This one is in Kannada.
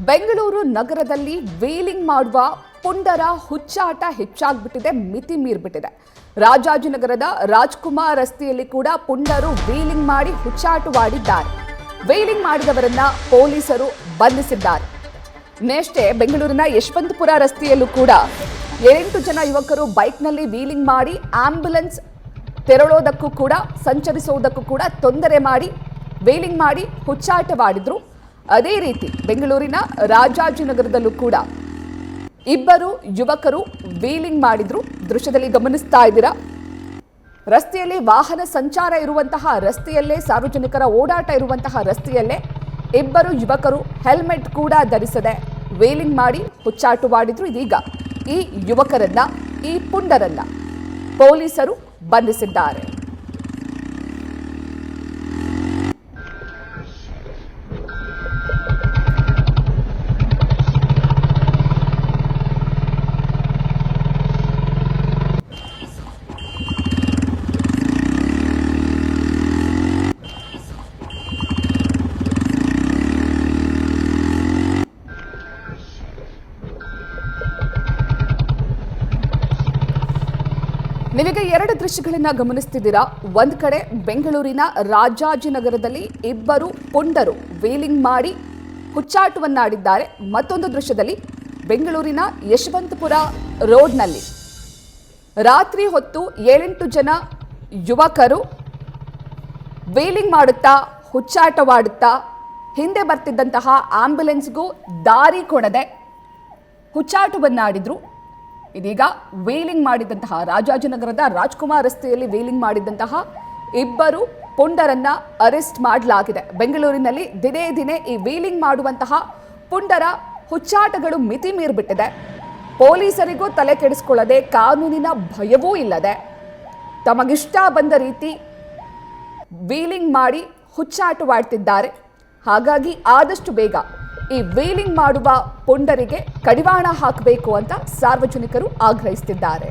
ಬೆಂಗಳೂರು ನಗರದಲ್ಲಿ ವೀಲಿಂಗ್ ಮಾಡುವ ಪುಂಡರ ಹುಚ್ಚಾಟ ಹೆಚ್ಚಾಗ್ಬಿಟ್ಟಿದೆ, ಮಿತಿ ಮೀರ್ಬಿಟ್ಟಿದೆ. ರಾಜಾಜಿನಗರದ ರಾಜ್ಕುಮಾರ್ ರಸ್ತೆಯಲ್ಲಿ ಕೂಡ ಪುಂಡರು ವೀಲಿಂಗ್ ಮಾಡಿ ಹುಚ್ಚಾಟವಾಡಿದ್ದಾರೆ. ವೀಲಿಂಗ್ ಮಾಡಿದವರನ್ನ ಪೊಲೀಸರು ಬಂಧಿಸಿದ್ದಾರೆ. ನೆಕ್ಸ್ಟ್ ಬೆಂಗಳೂರಿನ ಯಶವಂತಪುರ ರಸ್ತೆಯಲ್ಲೂ ಕೂಡ 8 ಜನ ಯುವಕರು ಬೈಕ್ನಲ್ಲಿ ವೀಲಿಂಗ್ ಮಾಡಿ ಆಂಬ್ಯುಲೆನ್ಸ್ ತೆರಳೋದಕ್ಕೂ ಕೂಡ ಸಂಚರಿಸೋದಕ್ಕೂ ಕೂಡ ತೊಂದರೆ ಮಾಡಿ ವೀಲಿಂಗ್ ಮಾಡಿ ಹುಚ್ಚಾಟವಾಡಿದ್ರು. ಅದೇ ರೀತಿ ಬೆಂಗಳೂರಿನ ರಾಜಾಜಿನಗರದಲ್ಲೂ ಕೂಡ 2 ಯುವಕರು ವೀಲಿಂಗ್ ಮಾಡಿದ್ರು. ದೃಶ್ಯದಲ್ಲಿ ಗಮನಿಸ್ತಾ ಇದ್ದೀರಾ. ರಸ್ತೆಯಲ್ಲಿ ವಾಹನ ಸಂಚಾರ ಇರುವಂತಹ ರಸ್ತೆಯಲ್ಲೇ, ಸಾರ್ವಜನಿಕರ ಓಡಾಟ ಇರುವಂತಹ ರಸ್ತೆಯಲ್ಲೇ 2 ಯುವಕರು ಹೆಲ್ಮೆಟ್ ಕೂಡ ಧರಿಸದೆ ವೀಲಿಂಗ್ ಮಾಡಿ ಹುಚ್ಚಾಟವಾಡಿದ್ರು. ಇದೀಗ ಈ ಯುವಕರನ್ನ, ಈ ಪುಂಡರನ್ನ ಪೊಲೀಸರು ಬಂಧಿಸಿದ್ದಾರೆ. ನೀವೀಗ 2 ದೃಶ್ಯಗಳನ್ನ ಗಮನಿಸ್ತಿದ್ದೀರಾ. ಒಂದ್ ಕಡೆ ಬೆಂಗಳೂರಿನ ರಾಜಾಜಿನಗರದಲ್ಲಿ 2 ಪುಂಡರು ವೀಲಿಂಗ್ ಮಾಡಿ ಹುಚ್ಚಾಟವನ್ನಾಡಿದ್ದಾರೆ. ಮತ್ತೊಂದು ದೃಶ್ಯದಲ್ಲಿ ಬೆಂಗಳೂರಿನ ಯಶವಂತಪುರ ರೋಡ್ನಲ್ಲಿ ರಾತ್ರಿ ಹೊತ್ತು 7-8 ಜನ ಯುವಕರು ವೀಲಿಂಗ್ ಮಾಡುತ್ತಾ ಹುಚ್ಚಾಟವಾಡುತ್ತಾ ಹಿಂದೆ ಬರ್ತಿದ್ದಂತಹ ಆಂಬ್ಯುಲೆನ್ಸ್ಗೂ ದಾರಿ ಕೊಡದೆ ಹುಚ್ಚಾಟವನ್ನಾಡಿದ್ರು. ಇದೀಗ ವೀಲಿಂಗ್ ಮಾಡಿದಂತಹ ರಾಜಾಜಿನಗರದ ರಾಜ್ಕುಮಾರ್ ರಸ್ತೆಯಲ್ಲಿ ವೀಲಿಂಗ್ ಮಾಡಿದಂತಹ 2 ಪುಂಡರನ್ನ ಅರೆಸ್ಟ್ ಮಾಡಲಾಗಿದೆ. ಬೆಂಗಳೂರಿನಲ್ಲಿ ದಿನೇ ದಿನೇ ಈ ವೀಲಿಂಗ್ ಮಾಡುವಂತಹ ಪುಂಡರ ಹುಚ್ಚಾಟಗಳು ಮಿತಿ ಮೀರ್ಬಿಟ್ಟಿದೆ. ಪೊಲೀಸರಿಗೂ ತಲೆ ಕೆಡಿಸ್ಕೊಳ್ಳದೆ, ಕಾನೂನಿನ ಭಯವೂ ಇಲ್ಲದೆ ತಮಗಿಷ್ಟ ಬಂದ ರೀತಿ ವೀಲಿಂಗ್ ಮಾಡಿ ಹುಚ್ಚಾಟವಾಡ್ತಿದ್ದಾರೆ. ಹಾಗಾಗಿ ಆದಷ್ಟು ಬೇಗ ಈ ವೀಲಿಂಗ್ ಮಾಡುವ ಪುಂಡರಿಗೆ ಕಡಿವಾಣ ಹಾಕಬೇಕು ಅಂತ ಸಾರ್ವಜನಿಕರು ಆಗ್ರಹಿಸುತ್ತಿದ್ದಾರೆ.